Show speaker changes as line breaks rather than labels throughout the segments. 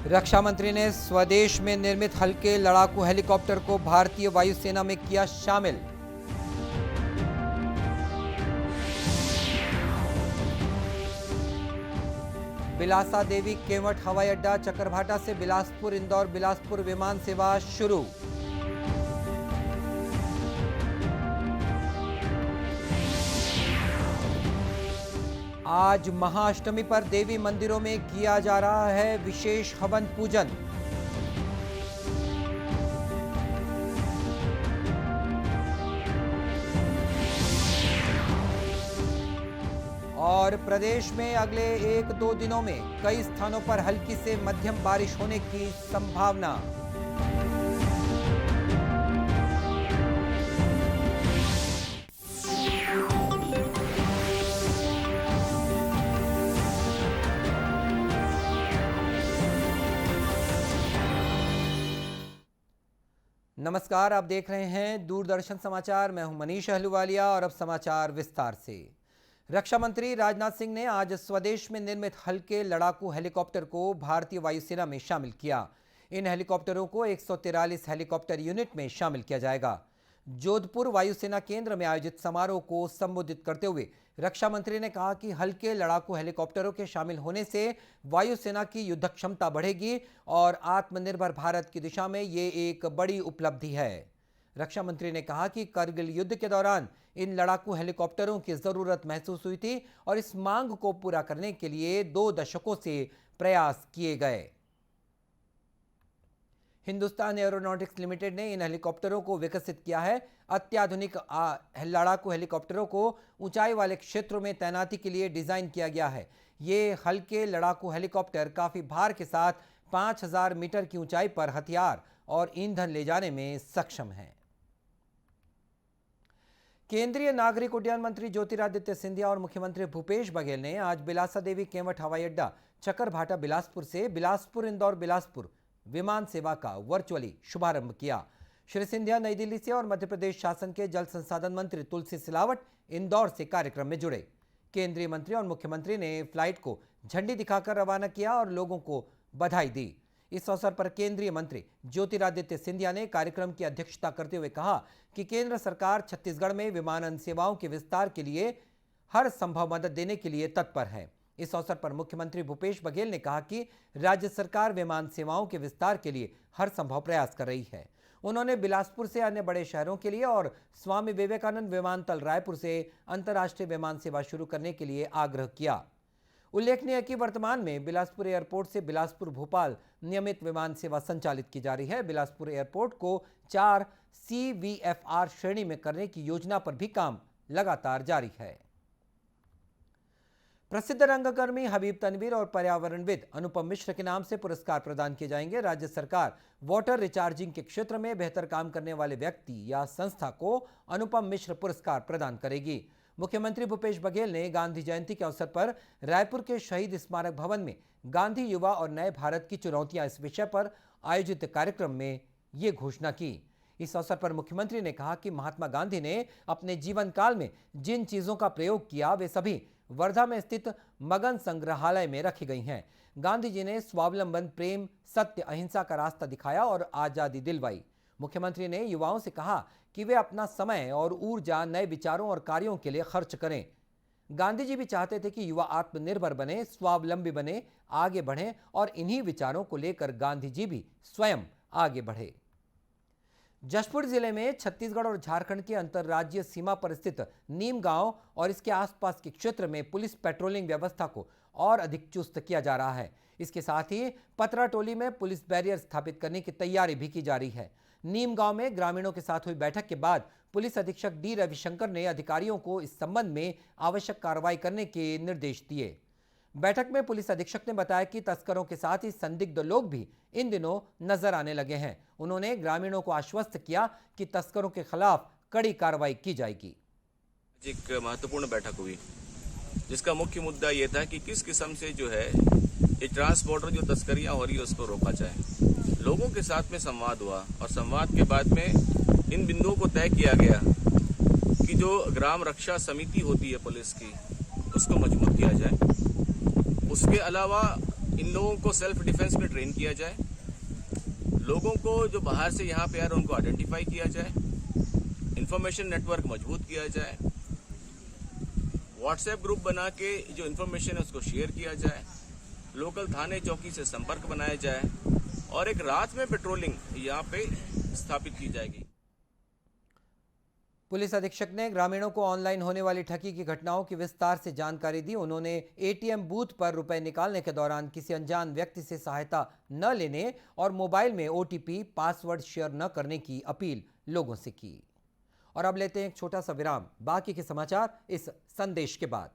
रक्षा मंत्री ने स्वदेश में निर्मित हल्के लड़ाकू हेलीकॉप्टर को भारतीय वायुसेना में किया शामिल। बिलासा देवी केवट हवाई अड्डा चकरभाटा से बिलासपुर इंदौर बिलासपुर विमान सेवा शुरू। आज महाअष्टमी पर देवी मंदिरों में किया जा रहा है विशेष हवन पूजन। और प्रदेश में अगले 1-2 दिनों में कई स्थानों पर हल्की से मध्यम बारिश होने की संभावना। नमस्कार, आप देख रहे हैं दूरदर्शन समाचार। मैं हूं मनीष अहलूवालिया और अब समाचार विस्तार से। रक्षा मंत्री राजनाथ सिंह ने आज स्वदेश में निर्मित हल्के लड़ाकू हेलीकॉप्टर को भारतीय वायुसेना में शामिल किया। इन हेलीकॉप्टरों को 143 हेलीकॉप्टर यूनिट में शामिल किया जाएगा। जोधपुर वायुसेना केंद्र में आयोजित समारोह को संबोधित करते हुए रक्षा मंत्री ने कहा कि हल्के लड़ाकू हेलीकॉप्टरों के शामिल होने से वायुसेना की युद्ध क्षमता बढ़ेगी और आत्मनिर्भर भारत की दिशा में ये एक बड़ी उपलब्धि है। रक्षा मंत्री ने कहा कि करगिल युद्ध के दौरान इन लड़ाकू हेलीकॉप्टरों की जरूरत महसूस हुई थी और इस मांग को पूरा करने के लिए 2 दशकों से प्रयास किए गए। हिंदुस्तान एरोनॉटिक्स लिमिटेड ने इन हेलीकॉप्टरों को विकसित किया है। अत्याधुनिक लड़ाकू हेलीकॉप्टरों को ऊंचाई वाले क्षेत्रों में तैनाती के लिए डिजाइन किया गया है। ये हल्के लड़ाकू हेलीकॉप्टर काफी भार के साथ 5000 मीटर की ऊंचाई पर हथियार और ईंधन ले जाने में सक्षम हैं। केंद्रीय नागरिक उड्डयन मंत्री ज्योतिरादित्य सिंधिया और मुख्यमंत्री भूपेश बघेल ने आज बिलासा देवी केवट हवाई अड्डा चकरभाटा बिलासपुर से बिलासपुर इंदौर बिलासपुर विमान सेवा का वर्चुअली शुभारंभ किया। श्री सिंधिया नई दिल्ली से और मध्य प्रदेश शासन के जल संसाधन मंत्री तुलसी सिलावट इंदौर से कार्यक्रम में जुड़े। केंद्रीय मंत्री और मुख्यमंत्री ने फ्लाइट को झंडी दिखाकर रवाना किया और लोगों को बधाई दी। इस अवसर पर केंद्रीय मंत्री ज्योतिरादित्य सिंधिया ने कार्यक्रम की अध्यक्षता करते हुए कहा कि केंद्र सरकार छत्तीसगढ़ में विमानन सेवाओं के विस्तार के लिए हर संभव मदद देने के लिए तत्पर है। इस अवसर पर मुख्यमंत्री भूपेश बघेल ने कहा कि राज्य सरकार विमान सेवाओं के विस्तार के लिए हर संभव प्रयास कर रही है। उन्होंने बिलासपुर से अन्य बड़े शहरों के लिए और स्वामी विवेकानंद विमानतल रायपुर से अंतर्राष्ट्रीय विमान सेवा शुरू करने के लिए आग्रह किया। उल्लेखनीय है कि वर्तमान में बिलासपुर एयरपोर्ट से बिलासपुर भोपाल नियमित विमान सेवा संचालित की जा रही है। बिलासपुर एयरपोर्ट को 4 CVFR श्रेणी में करने की योजना पर भी काम लगातार जारी है। प्रसिद्ध रंगकर्मी हबीब तनवीर और पर्यावरणविद अनुपम मिश्र के नाम से पुरस्कार प्रदान किए जाएंगे। राज्य सरकार वाटर रिचार्जिंग के क्षेत्र में बेहतर काम करने वाले व्यक्ति या संस्था को अनुपम मिश्र पुरस्कार प्रदान करेगी। मुख्यमंत्री भूपेश बघेल ने गांधी जयंती के अवसर पर रायपुर के शहीद स्मारक भवन में गांधी युवा और नए भारत की चुनौतियां इस विषय पर आयोजित कार्यक्रम में ये घोषणा की। इस अवसर पर मुख्यमंत्री ने कहा कि महात्मा गांधी ने अपने जीवन काल में जिन चीजों का प्रयोग किया वे सभी वर्धा में स्थित मगन संग्रहालय में रखी गई हैं। गांधी जी ने स्वावलंबन, प्रेम, सत्य, अहिंसा का रास्ता दिखाया और आजादी दिलवाई। मुख्यमंत्री ने युवाओं से कहा कि वे अपना समय और ऊर्जा नए विचारों और कार्यों के लिए खर्च करें। गांधी जी भी चाहते थे कि युवा आत्मनिर्भर बने, स्वावलंबी बने, आगे बढ़ें और इन्हीं विचारों को लेकर गांधी जी भी स्वयं आगे बढ़े। जशपुर जिले में छत्तीसगढ़ और झारखंड की अंतर्राज्यीय सीमा पर स्थित नीम गांव और इसके आसपास के क्षेत्र में पुलिस पेट्रोलिंग व्यवस्था को और अधिक चुस्त किया जा रहा है। इसके साथ ही पतरा टोली में पुलिस बैरियर स्थापित करने की तैयारी भी की जा रही है। नीम गांव में ग्रामीणों के साथ हुई बैठक के बाद पुलिस अधीक्षक डी रविशंकर ने अधिकारियों को इस संबंध में आवश्यक कार्रवाई करने के निर्देश दिए। बैठक में पुलिस अधीक्षक ने बताया कि तस्करों के साथ ही संदिग्ध लोग भी इन दिनों नजर आने लगे हैं। उन्होंने ग्रामीणों को आश्वस्त किया कि तस्करों के खिलाफ कड़ी कार्रवाई की जाएगी।
एक महत्वपूर्ण बैठक हुई जिसका मुख्य मुद्दा ये था कि किस किस्म से जो है ये ट्रांसपोर्टर जो तस्करियां हो रही है उसको रोका जाए। लोगों के साथ में संवाद हुआ और संवाद के बाद में इन बिंदुओं को तय किया गया कि जो ग्राम रक्षा समिति होती है पुलिस की उसको मजबूत किया जाए। उसके अलावा इन लोगों को सेल्फ डिफेंस में ट्रेन किया जाए, लोगों को जो बाहर से यहाँ पे आ रहे हैं उनको आइडेंटिफाई किया जाए, इंफॉर्मेशन नेटवर्क मजबूत किया जाए, व्हाट्सएप ग्रुप बना के जो इंफॉर्मेशन है उसको शेयर किया जाए, लोकल थाने चौकी से संपर्क बनाया जाए और एक रात में पेट्रोलिंग यहाँ पे स्थापित की जाएगी।
पुलिस अधीक्षक ने ग्रामीणों को ऑनलाइन होने वाली ठगी की घटनाओं की विस्तार से जानकारी दी। उन्होंने एटीएम बूथ पर रुपए निकालने के दौरान किसी अनजान व्यक्ति से सहायता न लेने और मोबाइल में ओटीपी पासवर्ड शेयर न करने की अपील लोगों से की। और अब लेते हैं एक छोटा सा विराम, बाकी के समाचार इस संदेश के बाद।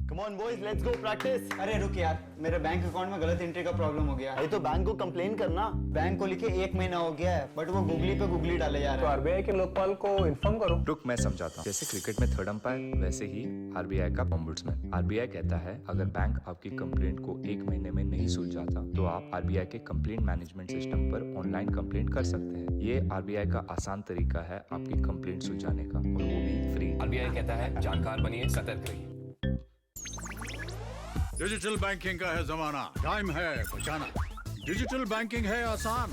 Come on boys, let's go practice.
अरे रुक यार, मेरे बैंक अकाउंट में गलत एंट्री का प्रॉब्लम हो गया।
अरे तो बैंक को कंप्लेन करना।
बैंक को लिखे 1 महीना हो गया है, बट वो गूगली पे गूगली डाले जा
तो
रहा है।
आरबीआई के लोकपाल को इन्फॉर्म करो।
रुक, मैं समझाता हूँ। जैसे क्रिकेट में थर्ड अंपायर, वैसे ही आरबीआई का ओम्बुड्समैन। आरबीआई कहता है अगर बैंक आपकी कंप्लेंट को 1 महीने में नहीं सुलझाता तो आप आरबीआई के कंप्लेंट मैनेजमेंट सिस्टम पर ऑनलाइन कंप्लेंट कर सकते हैं। ये आरबीआई का आसान तरीका है आपकी कंप्लेंट सुलझाने का, और वो भी फ्री।
आरबीआई कहता है जानकार बनिए, सतर्क रहिए।
डिजिटल बैंकिंग का है जमाना, टाइम है बचाना। डिजिटल बैंकिंग है आसान,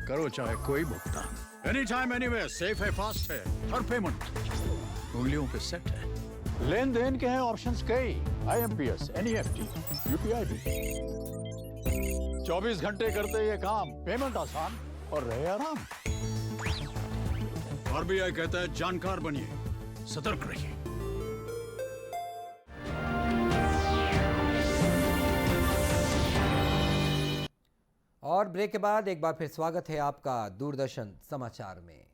करो चाहे कोई भुगतान, एनी टाइम एनीवेयर, सेफ है, फास्ट है, हर पेमेंट उंगलियों पे सेट है। लेन देन के हैं ऑप्शंस कई, आईएमपीएस, एनईएफटी, यूपीआई भी। 24 घंटे करते ये काम, पेमेंट आसान और रहे आराम। आरबीआई कहता है जानकार बनिए, सतर्क रहिए।
और ब्रेक के बाद एक बार फिर स्वागत है आपका दूरदर्शन समाचार में।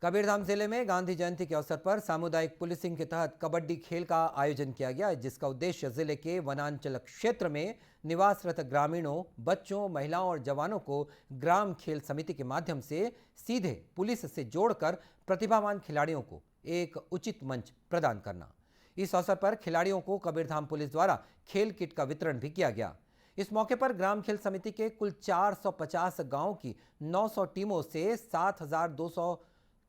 कबीरधाम जिले में गांधी जयंती के अवसर पर सामुदायिक पुलिसिंग के तहत कबड्डी खेल का आयोजन किया गया, जिसका उद्देश्य जिले के वनांचल क्षेत्र में निवासरत ग्रामीणों, बच्चों, महिलाओं और जवानों को ग्राम खेल समिति के माध्यम से सीधे पुलिस से जोड़कर प्रतिभावान खिलाड़ियों को एक उचित मंच प्रदान करना। इस अवसर पर खिलाड़ियों को कबीरधाम पुलिस द्वारा खेल किट का वितरण भी किया गया। इस मौके पर ग्राम खेल समिति के कुल 450 गांवों की 900 टीमों से 7,200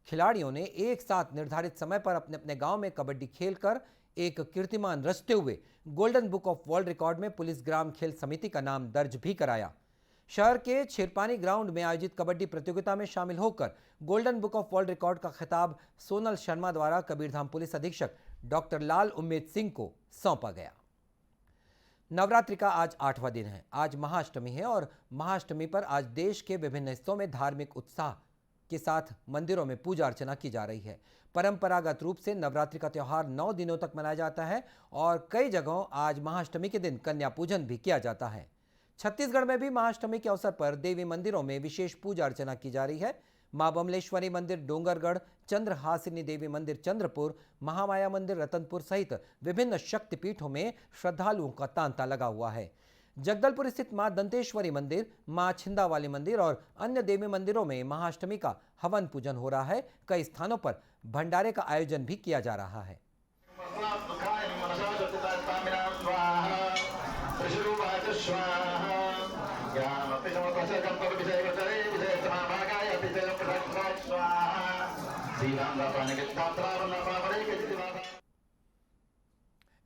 खिलाड़ियों ने एक साथ निर्धारित समय पर अपने अपने गांव में कबड्डी खेलकर एक कीर्तिमान रचते हुए golden book of world record में पुलिस ग्राम खेल समिति का नाम दर्ज भी कराया। शहर के छिरपानी ग्राउंड में आयोजित कबड्डी प्रतियोगिता में शामिल होकर golden book of world record का खिताब सोनल शर्मा द्वारा कबीरधाम पुलिस अधीक्षक डॉक्टर लाल उम्मेद सिंह को सौंपा गया। नवरात्रि का आज 8वां दिन है। आज महाअष्टमी है और महाअष्टमी पर आज देश के विभिन्न हिस्सों में धार्मिक उत्साह के साथ मंदिरों में पूजा अर्चना की जा रही है। परंपरागत रूप से नवरात्रि का त्यौहार 9 दिनों तक मनाया जाता है और कई जगहों आज महाअष्टमी के दिन कन्या पूजन भी किया जाता है। छत्तीसगढ़ में भी महाअष्टमी के अवसर पर देवी मंदिरों में विशेष पूजा अर्चना की जा रही है। मां बमलेश्वरी मंदिर डोंगरगढ़, चंद्रहासिनी देवी मंदिर चंद्रपुर, महामाया मंदिर रतनपुर सहित विभिन्न शक्तिपीठों में श्रद्धालुओं का तांता लगा हुआ है। जगदलपुर स्थित मां दंतेश्वरी मंदिर, मां छिंदावाली मंदिर और अन्य देवी मंदिरों में महाअष्टमी का हवन पूजन हो रहा है। कई स्थानों पर भंडारे का आयोजन भी किया जा रहा है।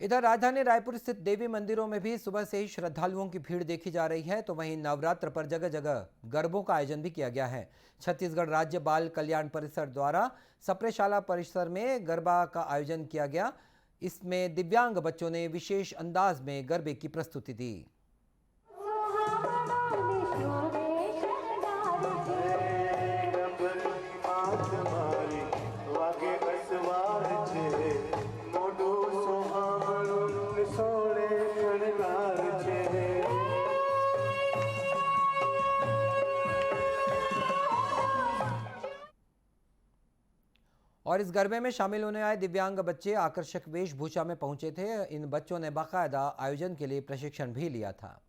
इधर राजधानी रायपुर स्थित देवी मंदिरों में भी सुबह से ही श्रद्धालुओं की भीड़ देखी जा रही है, तो वहीं नवरात्र पर जगह जगह गरबों का आयोजन भी किया गया है। छत्तीसगढ़ राज्य बाल कल्याण परिषद द्वारा सप्रेशाला परिसर में गरबा का आयोजन किया गया। इसमें दिव्यांग बच्चों ने विशेष अंदाज में गरबे की प्रस्तुति दी। और इस गरबे में शामिल होने आए दिव्यांग बच्चे आकर्षक वेशभूषा में पहुंचे थे। इन बच्चों ने बाकायदा आयोजन के लिए प्रशिक्षण भी लिया था।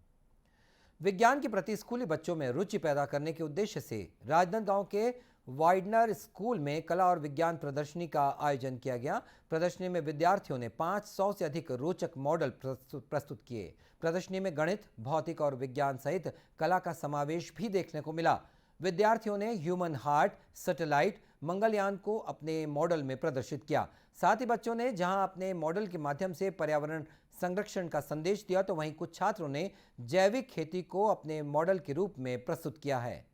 विज्ञान के प्रति स्कूली बच्चों में रुचि पैदा करने के उद्देश्य से राजनांदगांव के वाइडनर स्कूल में कला और विज्ञान प्रदर्शनी का आयोजन किया गया। प्रदर्शनी में विद्यार्थियों ने 500 से अधिक रोचक मॉडल प्रस्तुत किए। प्रदर्शनी में गणित, भौतिक और विज्ञान सहित कला का समावेश भी देखने को मिला। विद्यार्थियों ने ह्यूमन हार्ट, सैटेलाइट, मंगलयान को अपने मॉडल में प्रदर्शित किया। साथ ही बच्चों ने जहां अपने मॉडल के माध्यम से पर्यावरण संरक्षण का संदेश दिया, तो वहीं कुछ छात्रों ने जैविक खेती को अपने मॉडल के रूप में प्रस्तुत किया है।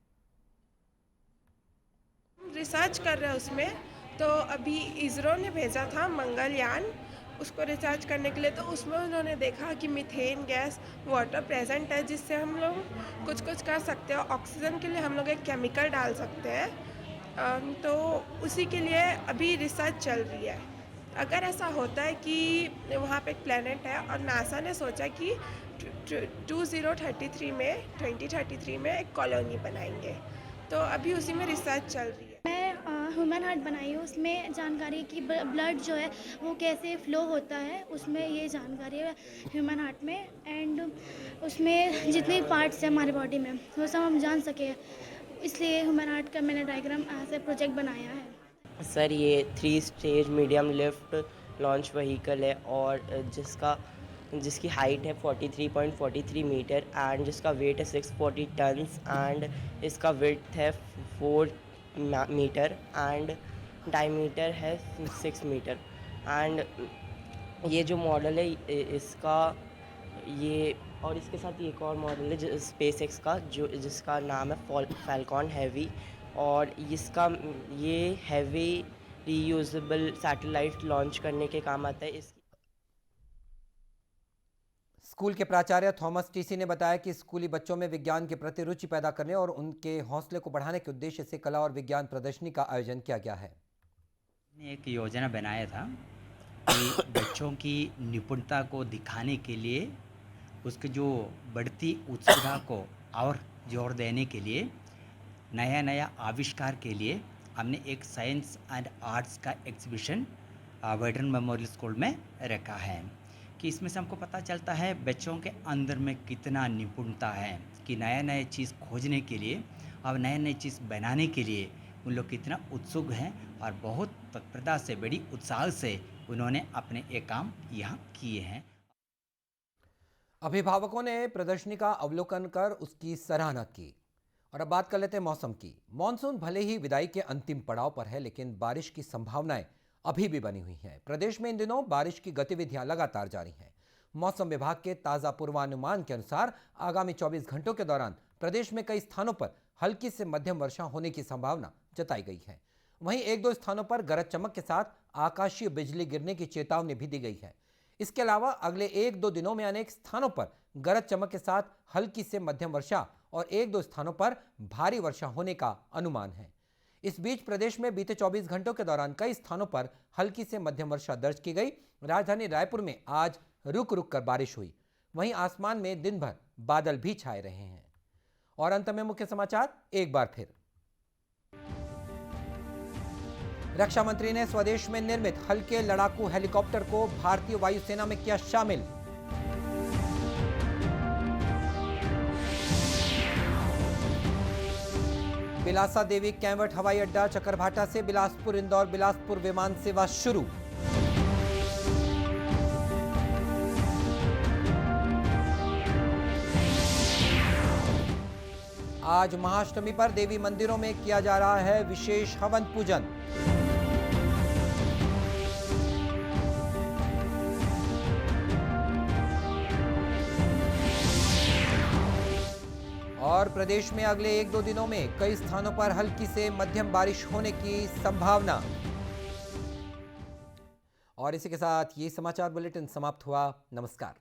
रिसर्च कर रहे हैं उसमें, तो अभी इसरो ने भेजा था मंगलयान उसको रिसर्च करने के लिए, तो उसमें उन्होंने देखा कि मीथेन गैस वाटर प्रेजेंट है, जिससे हम लोग कुछ कर सकते हैं। ऑक्सीजन के लिए हम लोग एक केमिकल डाल सकते हैं, तो उसी के लिए अभी रिसर्च चल रही है। अगर ऐसा होता है कि वहाँ पे एक प्लेनेट है और नासा ने सोचा कि 2033 में एक कॉलोनी बनाएंगे, तो अभी उसी में रिसर्च चल रही है।
मैं ह्यूमन हार्ट बनाई हूँ, उसमें जानकारी की ब्लड जो है वो कैसे फ्लो होता है, उसमें ये जानकारी है ह्यूमन हार्ट में। एंड उसमें जितने पार्ट्स हैं हमारे बॉडी में वो सब हम जान सके, इसलिए ह्यूमन हार्ट का मैंने डायग्राम ऐसे प्रोजेक्ट बनाया है।
सर ये 3 stage medium lift launch vehicle है और जिसकी हाइट है 43.43 मीटर एंड जिसका वेट है 640 टन्स एंड इसका विड्थ है 4 मीटर एंड डायमीटर है 6 मीटर। एंड ये जो मॉडल है इसका ये और इसके साथ एक और मॉडल है स्पेस एक्स का जिसका नाम है फैल्कॉन हैवी, और ये हैवी रीयूजेबल सैटेलाइट लॉन्च करने के काम आता है।
स्कूल के प्राचार्य थॉमस टीसी ने बताया कि स्कूली बच्चों में विज्ञान के प्रति रुचि पैदा करने और उनके हौसले को बढ़ाने के उद्देश्य से कला और विज्ञान प्रदर्शनी का आयोजन किया गया है।
एक योजना बनाया था कि बच्चों की निपुणता को दिखाने के लिए, उसके जो बढ़ती उत्सुकता को और जोर देने के लिए, नया आविष्कार के लिए हमने एक साइंस एंड आर्ट्स का एग्जीबिशन वेटरन मेमोरियल स्कूल में रखा है कि इसमें से हमको पता चलता है बच्चों के अंदर में कितना निपुणता है कि नया चीज़ खोजने के लिए और नए चीज़ बनाने के लिए उन लोग कितना उत्सुक हैं और बहुत तत्परता से, बड़ी उत्साह से उन्होंने अपने ये काम यहाँ किए हैं।
अभिभावकों ने प्रदर्शनी का अवलोकन कर उसकी सराहना की। और अब बात कर लेते हैं मौसम की। मॉनसून भले ही विदाई के अंतिम पड़ाव पर है, लेकिन बारिश की संभावनाएं अभी भी बनी हुई हैं। प्रदेश में इन दिनों बारिश की गतिविधियां लगातार जारी हैं। मौसम विभाग के ताजा पूर्वानुमान के अनुसार आगामी 24 घंटों के दौरान प्रदेश में कई स्थानों पर हल्की से मध्यम वर्षा होने की संभावना जताई गई है। वहीं 1-2 स्थानों पर गरज चमक के साथ आकाशीय बिजली गिरने की चेतावनी भी दी गई है। इसके अलावा अगले 1-2 दिनों में अनेक स्थानों पर गरज चमक के साथ हल्की से मध्यम वर्षा और 1-2 स्थानों पर भारी वर्षा होने का अनुमान है। इस बीच प्रदेश में बीते 24 घंटों के दौरान कई स्थानों पर हल्की से मध्यम वर्षा दर्ज की गई। राजधानी रायपुर में आज रुक रुक कर बारिश हुई। वहीं आसमान में दिन भर बादल भी छाए रहे हैं। और अंत में मुख्य समाचार एक बार फिर। रक्षा मंत्री ने स्वदेश में निर्मित हल्के लड़ाकू हेलीकॉप्टर को भारतीय वायुसेना में किया शामिल। बिलासा देवी कैंवट हवाई अड्डा चकरभाटा से बिलासपुर इंदौर बिलासपुर विमान सेवा शुरू। आज महाअष्टमी पर देवी मंदिरों में किया जा रहा है विशेष हवन पूजन। और प्रदेश में अगले 1-2 दिनों में कई स्थानों पर हल्की से मध्यम बारिश होने की संभावना। और इसी के साथ ये समाचार बुलेटिन समाप्त हुआ। नमस्कार।